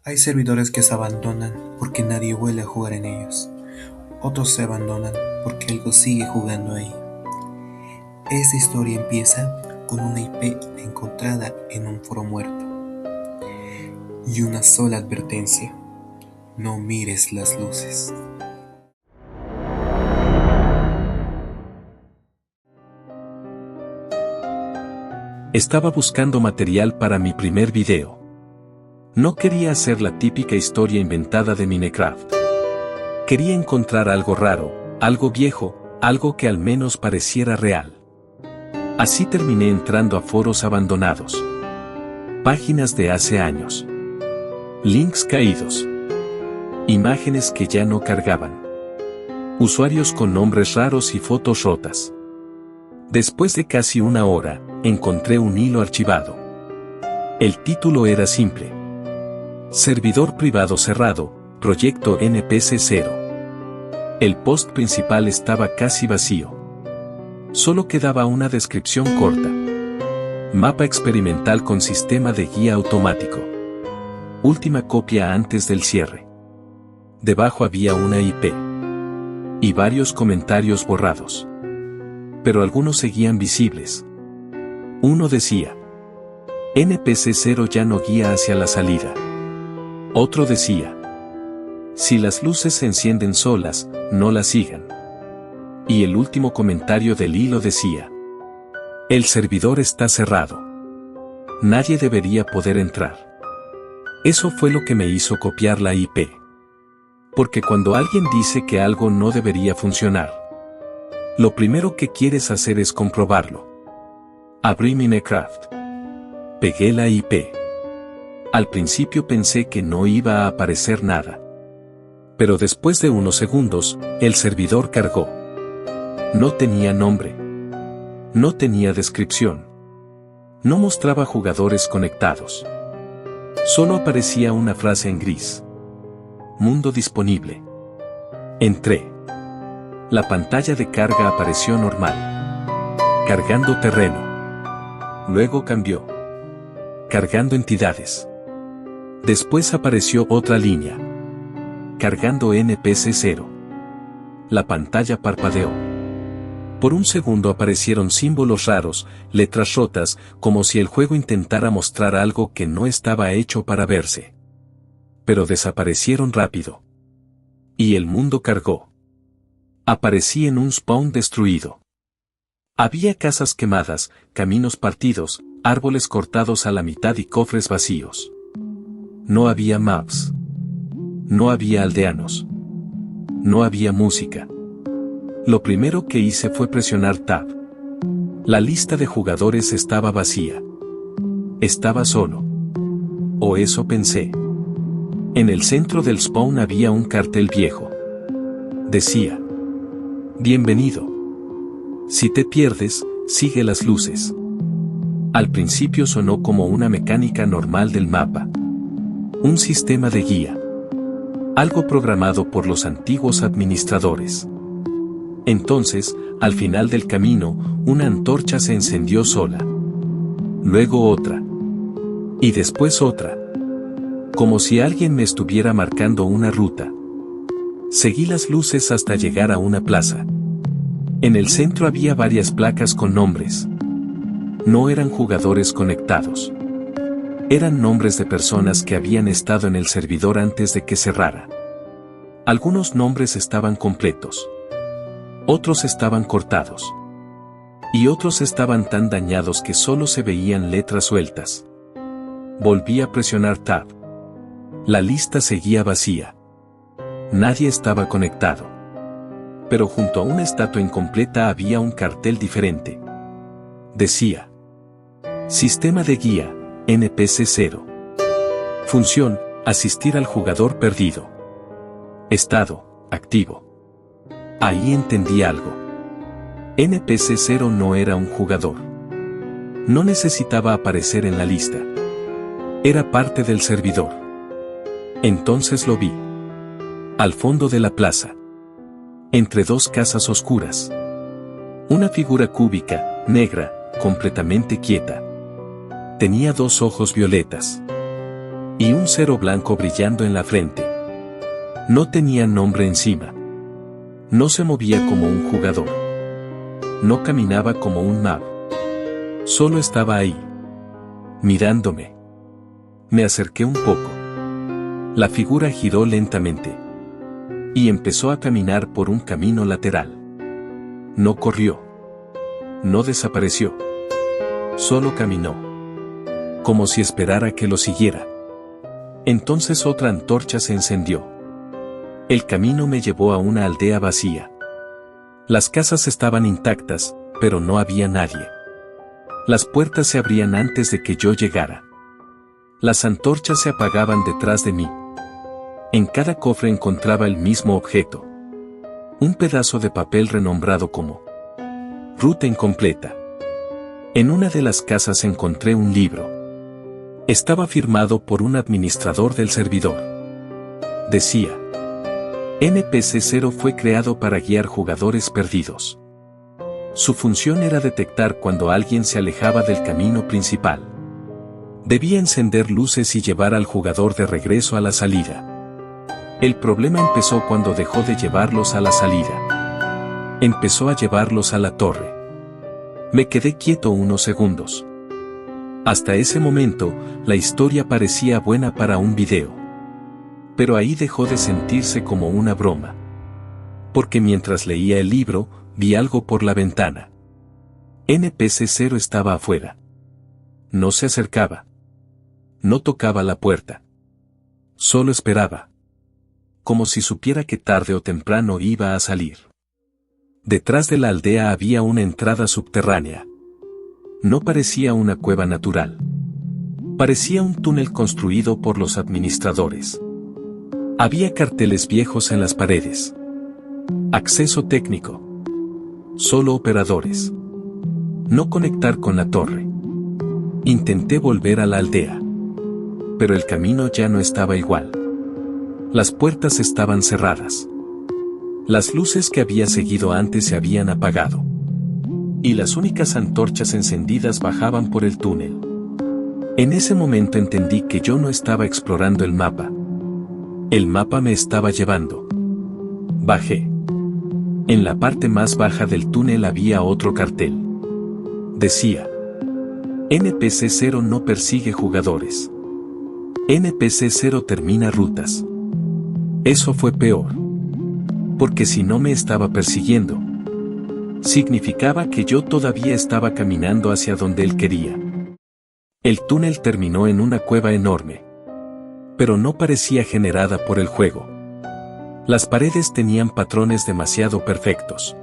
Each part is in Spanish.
Hay servidores que se abandonan porque nadie vuelve a jugar en ellos. Otros se abandonan porque algo sigue jugando ahí. Esta historia empieza con una IP encontrada en un foro muerto. Y una sola advertencia: no mires las luces. Estaba buscando material para mi primer video. No quería hacer la típica historia inventada de Minecraft. Quería encontrar algo raro, algo viejo, algo que al menos pareciera real. Así terminé entrando a foros abandonados. Páginas de hace años. Links caídos. Imágenes que ya no cargaban. Usuarios con nombres raros y fotos rotas. Después de casi una hora, encontré un hilo archivado. El título era simple: Servidor privado cerrado, proyecto NPC 0. El post principal estaba casi vacío. Solo quedaba una descripción corta. Mapa experimental con sistema de guía automático. Última copia antes del cierre. Debajo había una IP. Y varios comentarios borrados. Pero algunos seguían visibles. Uno decía: NPC 0 ya no guía hacia la salida. Otro decía: si las luces se encienden solas, no las sigan. Y el último comentario del hilo decía: el servidor está cerrado. Nadie debería poder entrar. Eso fue lo que me hizo copiar la IP. Porque cuando alguien dice que algo no debería funcionar, lo primero que quieres hacer es comprobarlo. Abrí Minecraft. Pegué la IP. Al principio pensé que no iba a aparecer nada. Pero después de unos segundos, el servidor cargó. No tenía nombre. No tenía descripción. No mostraba jugadores conectados. Solo aparecía una frase en gris: mundo disponible. Entré. La pantalla de carga apareció normal. Cargando terreno. Luego cambió. Cargando entidades. Después apareció otra línea. Cargando NPC 0. La pantalla parpadeó. Por un segundo aparecieron símbolos raros, letras rotas, como si el juego intentara mostrar algo que no estaba hecho para verse. Pero desaparecieron rápido. Y el mundo cargó. Aparecí en un spawn destruido. Había casas quemadas, caminos partidos, árboles cortados a la mitad y cofres vacíos. No había maps. No había aldeanos. No había música. Lo primero que hice fue presionar Tab. La lista de jugadores estaba vacía. Estaba solo. O eso pensé. En el centro del spawn había un cartel viejo. Decía: bienvenido. Si te pierdes, sigue las luces. Al principio sonó como una mecánica normal del mapa. Un sistema de guía. Algo programado por los antiguos administradores. Entonces, al final del camino, una antorcha se encendió sola. Luego otra. Y después otra. Como si alguien me estuviera marcando una ruta. Seguí las luces hasta llegar a una plaza. En el centro había varias placas con nombres. No eran jugadores conectados. Eran nombres de personas que habían estado en el servidor antes de que cerrara. Algunos nombres estaban completos. Otros estaban cortados. Y otros estaban tan dañados que solo se veían letras sueltas. Volví a presionar Tab. La lista seguía vacía. Nadie estaba conectado. Pero junto a una estatua incompleta había un cartel diferente. Decía: sistema de guía, NPC 0. Función: asistir al jugador perdido. Estado: activo. Ahí entendí algo. NPC 0 no era un jugador. No necesitaba aparecer en la lista. Era parte del servidor. Entonces lo vi. Al fondo de la plaza. Entre dos casas oscuras. Una figura cúbica, negra, completamente quieta. Tenía dos ojos violetas. Y un 0 blanco brillando en la frente. No tenía nombre encima. No se movía como un jugador. No caminaba como un map. Solo estaba ahí. Mirándome. Me acerqué un poco. La figura giró lentamente. Y empezó a caminar por un camino lateral. No corrió. No desapareció. Solo caminó. Como si esperara que lo siguiera. Entonces otra antorcha se encendió. El camino me llevó a una aldea vacía. Las casas estaban intactas, pero no había nadie. Las puertas se abrían antes de que yo llegara. Las antorchas se apagaban detrás de mí. En cada cofre encontraba el mismo objeto. Un pedazo de papel renombrado como Ruta incompleta. En una de las casas encontré un libro. Estaba firmado por un administrador del servidor. Decía: NPC-0 fue creado para guiar jugadores perdidos. Su función era detectar cuando alguien se alejaba del camino principal. Debía encender luces y llevar al jugador de regreso a la salida. El problema empezó cuando dejó de llevarlos a la salida. Empezó a llevarlos a la torre. Me quedé quieto unos segundos. Hasta ese momento, la historia parecía buena para un video. Pero ahí dejó de sentirse como una broma. Porque mientras leía el libro, vi algo por la ventana. NPC-0 estaba afuera. No se acercaba. No tocaba la puerta. Solo esperaba. Como si supiera que tarde o temprano iba a salir. Detrás de la aldea había una entrada subterránea. No parecía una cueva natural. Parecía un túnel construido por los administradores. Había carteles viejos en las paredes. Acceso técnico. Solo operadores. No conectar con la torre. Intenté volver a la aldea. Pero el camino ya no estaba igual. Las puertas estaban cerradas. Las luces que había seguido antes se habían apagado. Y las únicas antorchas encendidas bajaban por el túnel. En ese momento entendí que yo no estaba explorando el mapa. El mapa me estaba llevando. Bajé. En la parte más baja del túnel había otro cartel. Decía: NPC-0 no persigue jugadores. NPC-0 termina rutas. Eso fue peor. Porque si no me estaba persiguiendo, significaba que yo todavía estaba caminando hacia donde él quería. El túnel terminó en una cueva enorme. Pero no parecía generada por el juego. Las paredes tenían patrones demasiado perfectos.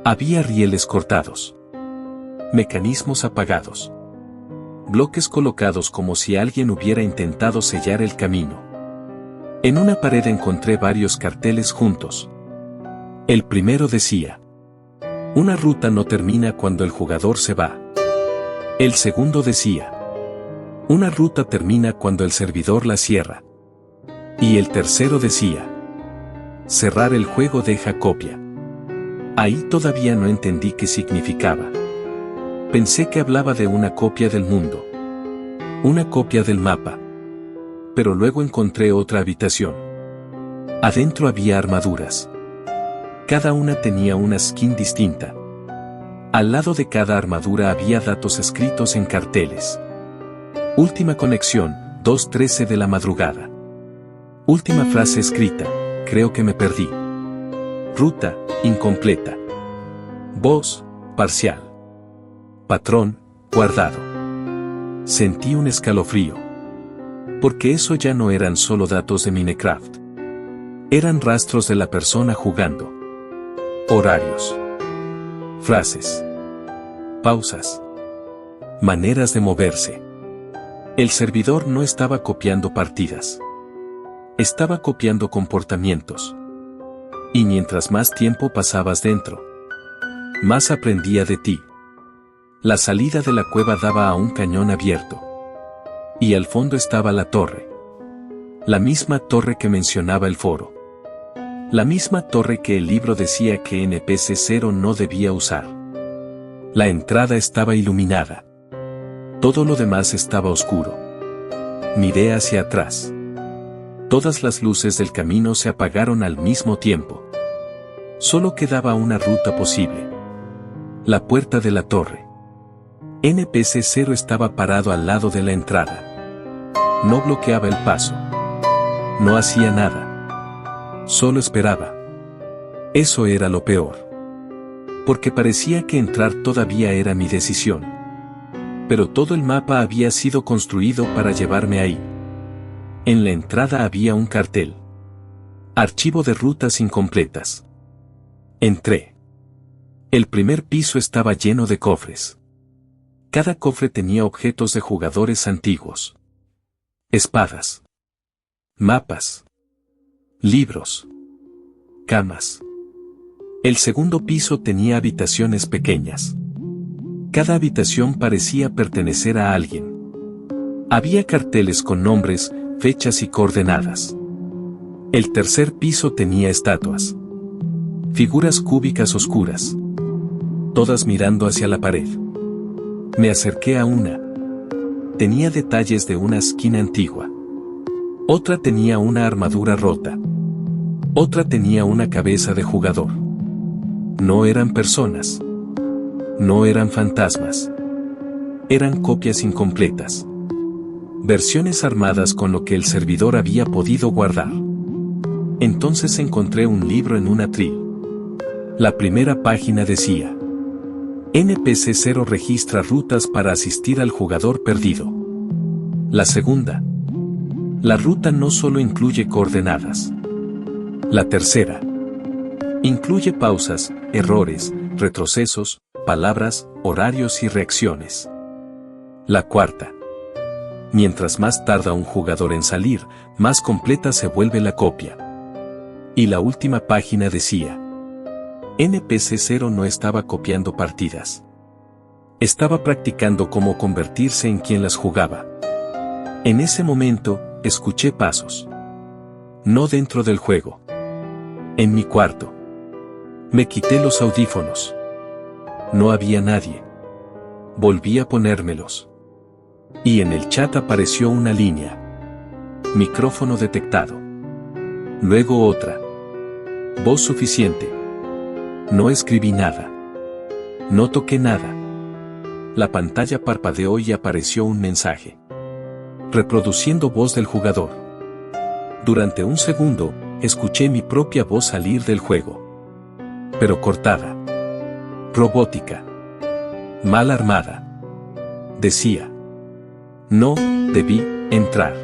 Había rieles cortados. Mecanismos apagados. Bloques colocados como si alguien hubiera intentado sellar el camino. En una pared encontré varios carteles juntos. El primero decía: una ruta no termina cuando el jugador se va. El segundo decía: una ruta termina cuando el servidor la cierra. Y el tercero decía: cerrar el juego deja copia. Ahí todavía no entendí qué significaba. Pensé que hablaba de una copia del mundo. Una copia del mapa. Pero luego encontré otra habitación. Adentro había armaduras. Cada una tenía una skin distinta. Al lado de cada armadura había datos escritos en carteles. Última conexión, 2:13 de la madrugada. Última frase escrita: creo que me perdí. Ruta, incompleta. Voz, parcial. Patrón, guardado. Sentí un escalofrío. Porque eso ya no eran solo datos de Minecraft. Eran rastros de la persona jugando. Horarios. Frases. Pausas. Maneras de moverse. El servidor no estaba copiando partidas. Estaba copiando comportamientos. Y mientras más tiempo pasabas dentro, más aprendía de ti. La salida de la cueva daba a un cañón abierto. Y al fondo estaba la torre. La misma torre que mencionaba el foro. La misma torre que el libro decía que NPC-0 no debía usar. La entrada estaba iluminada. Todo lo demás estaba oscuro. Miré hacia atrás. Todas las luces del camino se apagaron al mismo tiempo. Solo quedaba una ruta posible. La puerta de la torre. NPC-0 estaba parado al lado de la entrada. No bloqueaba el paso. No hacía nada. Solo esperaba. Eso era lo peor. Porque parecía que entrar todavía era mi decisión. Pero todo el mapa había sido construido para llevarme ahí. En la entrada había un cartel. Archivo de rutas incompletas. Entré. El primer piso estaba lleno de cofres. Cada cofre tenía objetos de jugadores antiguos. Espadas. Mapas. Libros. Camas. El segundo piso tenía habitaciones pequeñas. Cada habitación parecía pertenecer a alguien. Había carteles con nombres, fechas y coordenadas. El tercer piso tenía estatuas. Figuras cúbicas oscuras. Todas mirando hacia la pared. Me acerqué a una. Tenía detalles de una esquina antigua. Otra tenía una armadura rota. Otra tenía una cabeza de jugador. No eran personas. No eran fantasmas. Eran copias incompletas. Versiones armadas con lo que el servidor había podido guardar. Entonces encontré un libro en un atril. La primera página decía: NPC-0 registra rutas para asistir al jugador perdido. La segunda: la ruta no solo incluye coordenadas. La tercera: incluye pausas, errores, retrocesos, palabras, horarios y reacciones. La cuarta: mientras más tarda un jugador en salir, más completa se vuelve la copia. Y la última página decía: NPC-0 no estaba copiando partidas. Estaba practicando cómo convertirse en quien las jugaba. En ese momento, escuché pasos. No dentro del juego. En mi cuarto. Me quité los audífonos. No había nadie. Volví a ponérmelos. Y en el chat apareció una línea. Micrófono detectado. Luego otra. Voz suficiente. No escribí nada. No toqué nada. La pantalla parpadeó y apareció un mensaje. Reproduciendo voz del jugador. Durante un segundo, escuché mi propia voz salir del juego. Pero cortada. Robótica. Mal armada. Decía: no debí entrar.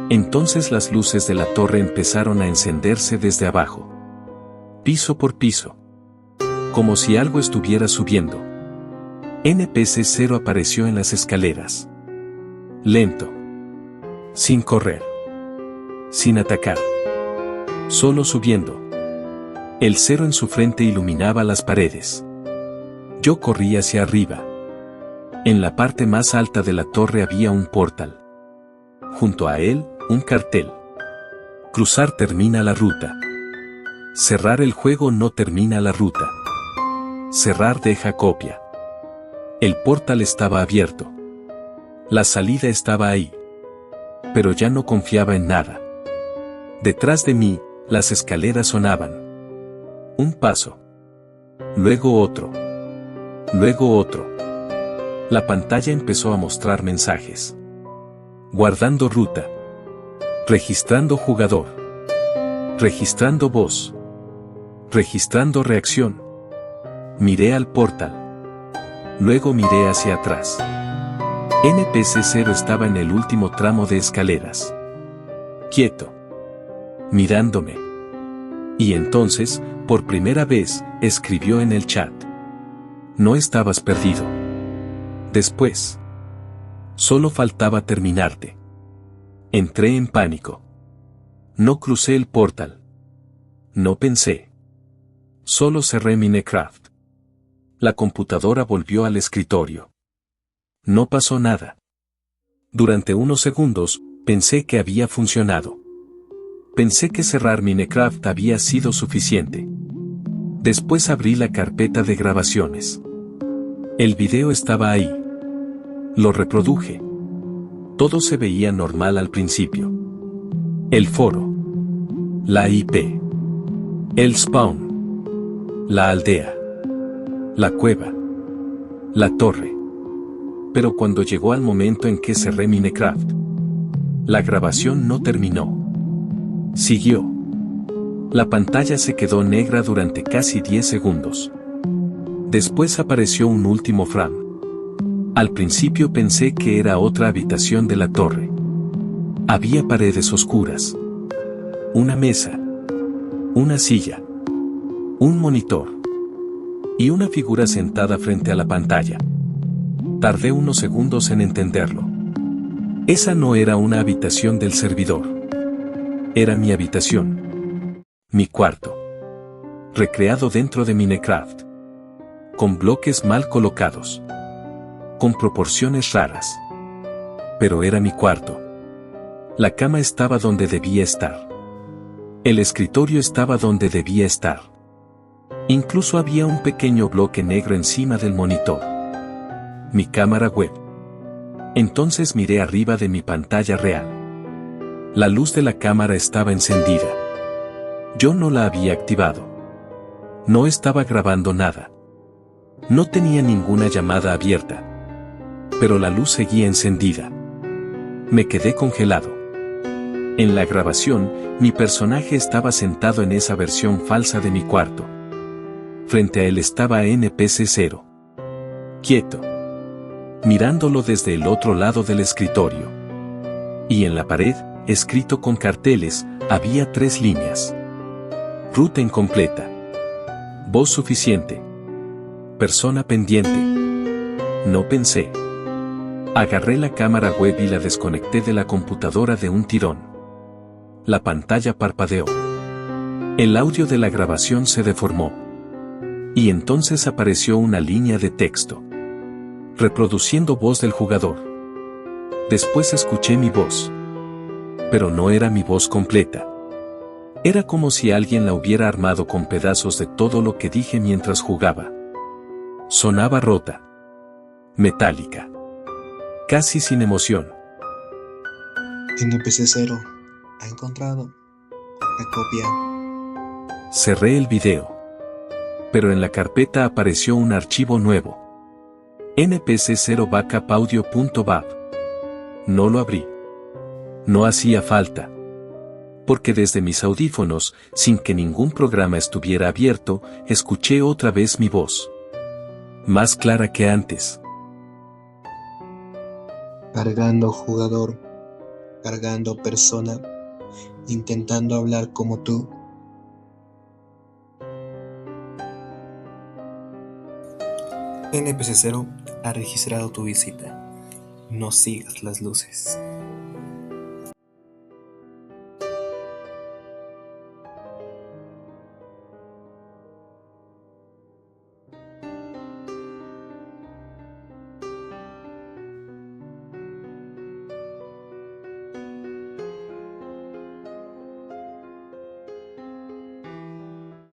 Entonces las luces de la torre empezaron a encenderse desde abajo. Piso por piso. Como si algo estuviera subiendo. NPC-0 apareció en las escaleras. Lento. Sin correr. Sin atacar. Solo subiendo. El cero en su frente iluminaba las paredes. Yo corrí hacia arriba. En la parte más alta de la torre había un portal. Junto a él, un cartel. Cruzar termina la ruta. Cerrar el juego no termina la ruta. Cerrar deja copia. El portal estaba abierto. La salida estaba ahí. Pero ya no confiaba en nada. Detrás de mí, las escaleras sonaban. Un paso. Luego otro. Luego otro. La pantalla empezó a mostrar mensajes. Guardando ruta. Registrando jugador. Registrando voz. Registrando reacción. Miré al portal. Luego miré hacia atrás. NPC-0 estaba en el último tramo de escaleras. Quieto. Mirándome. Y entonces, por primera vez, escribió en el chat: no estabas perdido. Después. Solo faltaba terminarte. Entré en pánico. No crucé el portal. No pensé. Solo cerré Minecraft. La computadora volvió al escritorio. No pasó nada. Durante unos segundos, pensé que había funcionado. Pensé que cerrar Minecraft había sido suficiente. Después abrí la carpeta de grabaciones. El video estaba ahí. Lo reproduje. Todo se veía normal al principio. El foro. La IP. El spawn. La aldea. La cueva. La torre. Pero cuando llegó al momento en que cerré Minecraft, la grabación no terminó. Siguió. La pantalla se quedó negra durante casi 10 segundos. Después apareció un último frame. Al principio pensé que era otra habitación de la torre. Había paredes oscuras. Una mesa. Una silla. Un monitor. Y una figura sentada frente a la pantalla. Tardé unos segundos en entenderlo. Esa no era una habitación del servidor. Era mi habitación. Mi cuarto. Recreado dentro de Minecraft. Con bloques mal colocados. Con proporciones raras. Pero era mi cuarto. La cama estaba donde debía estar. El escritorio estaba donde debía estar. Incluso había un pequeño bloque negro encima del monitor. Mi cámara web. Entonces miré arriba de mi pantalla real. La luz de la cámara estaba encendida. Yo no la había activado. No estaba grabando nada. No tenía ninguna llamada abierta. Pero la luz seguía encendida. Me quedé congelado. En la grabación, mi personaje estaba sentado en esa versión falsa de mi cuarto. Frente a él estaba NPC0. Quieto. Mirándolo desde el otro lado del escritorio. Y en la pared, escrito con carteles, había 3 líneas. Ruta incompleta. Voz suficiente. Persona pendiente. No pensé. Agarré la cámara web y la desconecté de la computadora de un tirón. La pantalla parpadeó. El audio de la grabación se deformó. Y entonces apareció una línea de texto. Reproduciendo voz del jugador. Después escuché mi voz. Pero no era mi voz completa. Era como si alguien la hubiera armado con pedazos de todo lo que dije mientras jugaba. Sonaba rota. Metálica. Casi sin emoción. NPC0 ha encontrado la copia. Cerré el video. Pero en la carpeta apareció un archivo nuevo. NPC0 backupaudio.bav. No lo abrí. No hacía falta. Porque desde mis audífonos, sin que ningún programa estuviera abierto, escuché otra vez mi voz. Más clara que antes. Cargando jugador, cargando persona, intentando hablar como tú. NPC0 ha registrado tu visita. No sigas las luces.